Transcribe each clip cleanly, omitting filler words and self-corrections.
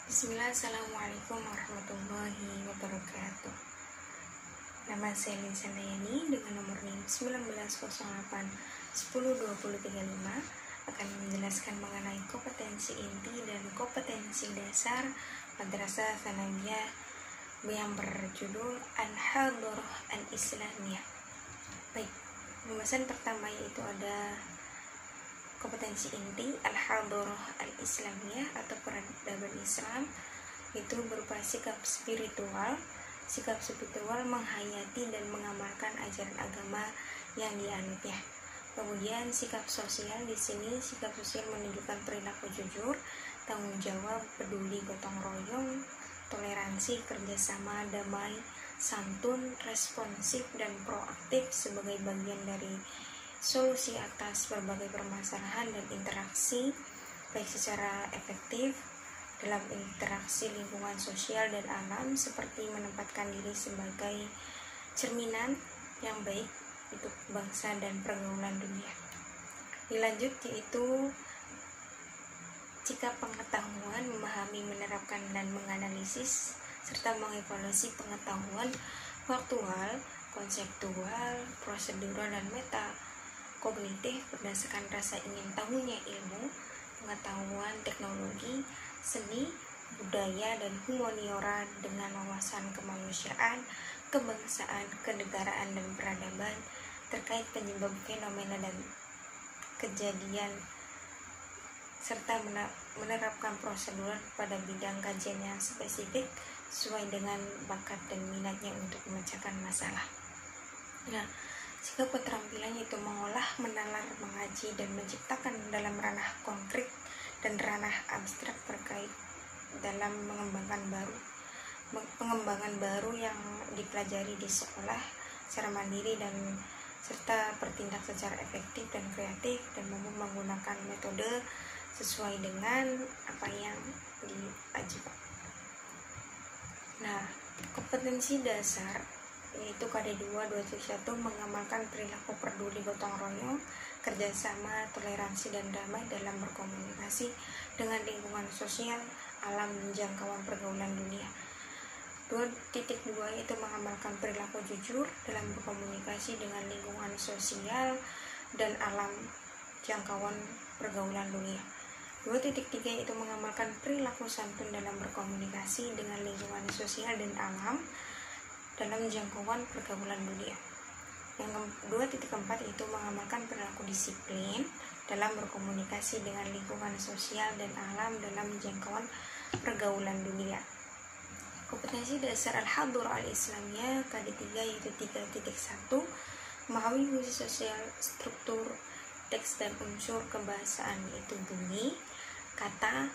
Bismillah, Assalamualaikum warahmatullahi wabarakatuh. Nama saya Linsa Nayani dengan nomor NIM 1908-102035 akan menjelaskan mengenai kompetensi inti dan kompetensi dasar Madrasah Tsanawiyah yang berjudul Al-Hadharah Al-Islamiyah. Baik, pembahasan pertama yaitu ada kompetensi inti Al-Hadharah Al-Islamiyah atau peradaban Islam, itu berupa sikap spiritual menghayati dan mengamalkan ajaran agama yang dianutnya. Kemudian sikap sosial, di sini sikap sosial menunjukkan perilaku jujur, tanggung jawab, peduli, gotong royong, toleransi, kerjasama, damai, santun, responsif, dan proaktif sebagai bagian dari solusi atas berbagai permasalahan dan interaksi, baik secara efektif dalam interaksi lingkungan sosial dan alam, seperti menempatkan diri sebagai cerminan yang baik untuk bangsa dan pergaulan dunia. Dilanjut yaitu sikap pengetahuan, memahami, menerapkan, dan menganalisis serta mengevaluasi pengetahuan faktual, konseptual, prosedural, dan kognitif berdasarkan rasa ingin tahunya ilmu, pengetahuan, teknologi, seni, budaya, dan humaniora dengan wawasan kemanusiaan, kebangsaan, kenegaraan, dan peradaban terkait penyebab fenomena dan kejadian, serta menerapkan prosedur pada bidang kajian yang spesifik sesuai dengan bakat dan minatnya untuk memecahkan masalah. Nah, sikap keterampilan yaitu mengolah, menalar, mengaji, dan menciptakan dalam ranah konkret dan ranah abstrak terkait dalam pengembangan baru yang dipelajari di sekolah secara mandiri dan serta bertindak secara efektif dan kreatif dan mampu menggunakan metode sesuai dengan apa yang diajarkan. Nah, kompetensi dasar yaitu KD2 2.1 mengamalkan perilaku peduli, gotong royong, kerjasama, toleransi, dan damai dalam berkomunikasi dengan lingkungan sosial, alam, dan jangkauan pergaulan dunia. 2.2 yaitu mengamalkan perilaku jujur dalam berkomunikasi dengan lingkungan sosial dan alam, jangkauan pergaulan dunia. 2.3 yaitu mengamalkan perilaku santun dalam berkomunikasi dengan lingkungan sosial dan alam dalam jangkauan pergaulan dunia. Yang 2.4 itu mengamalkan perilaku disiplin dalam berkomunikasi dengan lingkungan sosial dan alam dalam jangkauan pergaulan dunia. Kompetensi dasar Al-Hadharah Al-Islamiyah KD3 yaitu 3.1 memahami fungsi sosial, struktur, teks, dan unsur kebahasaan yaitu bunyi, kata,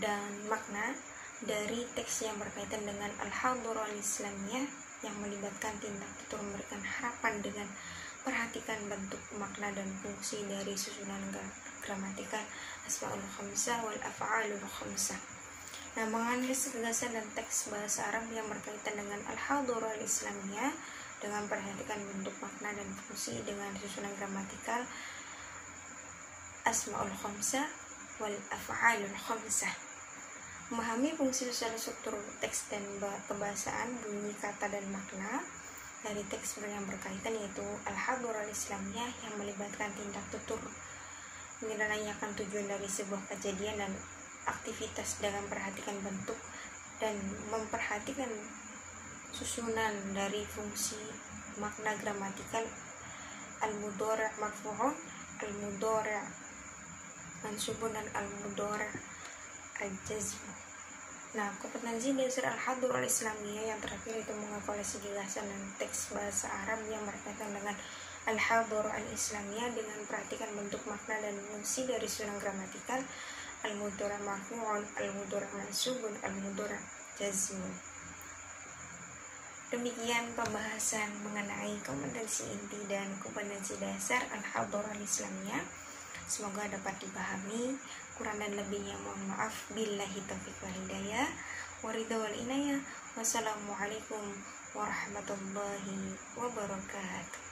dan makna dari teks yang berkaitan dengan Al-Hadharah Al-Islamiyah yang melibatkan tindak tutur memberikan harapan dengan perhatikan bentuk, makna, dan fungsi dari susunan gramatikal asmaul khamsah wal af'alul khamsah. Nah, menganalisis gagasan dan teks bahasa Arab yang berkaitan dengan Al-Hadharah Al-Islamiyah dengan perhatikan bentuk, makna, dan fungsi dengan susunan gramatikal asmaul khamsah wal af'alul khamsah. Memahami fungsi sosial, struktur teks dan kebahasaan, bunyi, kata, dan makna dari teks yang berkaitan yaitu Al-Hadharah Al-Islamiyah yang melibatkan tindak tutur menanyakan tujuan dari sebuah kejadian dan aktivitas dengan perhatikan bentuk dan memperhatikan susunan dari fungsi makna gramatikal al-mudhari' marfu'un, al-mudhari' mansubun, dan al-mudhari' al-jazm. Nah, kompetensi dasar Al-Hadharah Al-Islamiyah yang terakhir itu mengevaluasi gagasan dan teks bahasa Arab yang berkaitan dengan Al-Hadharah Al-Islamiyah dengan perhatikan bentuk, makna, dan fungsi dari susunan gramatikal al-mudhari' marfu'un, al-mudhari' mansubun, al-mudhari' jazm. Demikian pembahasan mengenai kompetensi inti dan kompetensi dasar Al-Hadharah Al-Islamiyah. Semoga dapat dipahami. Kurang dan lebihnya mohon maaf. Billahi taufiq wal hidayah, waridha wal inayah. Wassalamualaikum warahmatullahi wabarakatuh.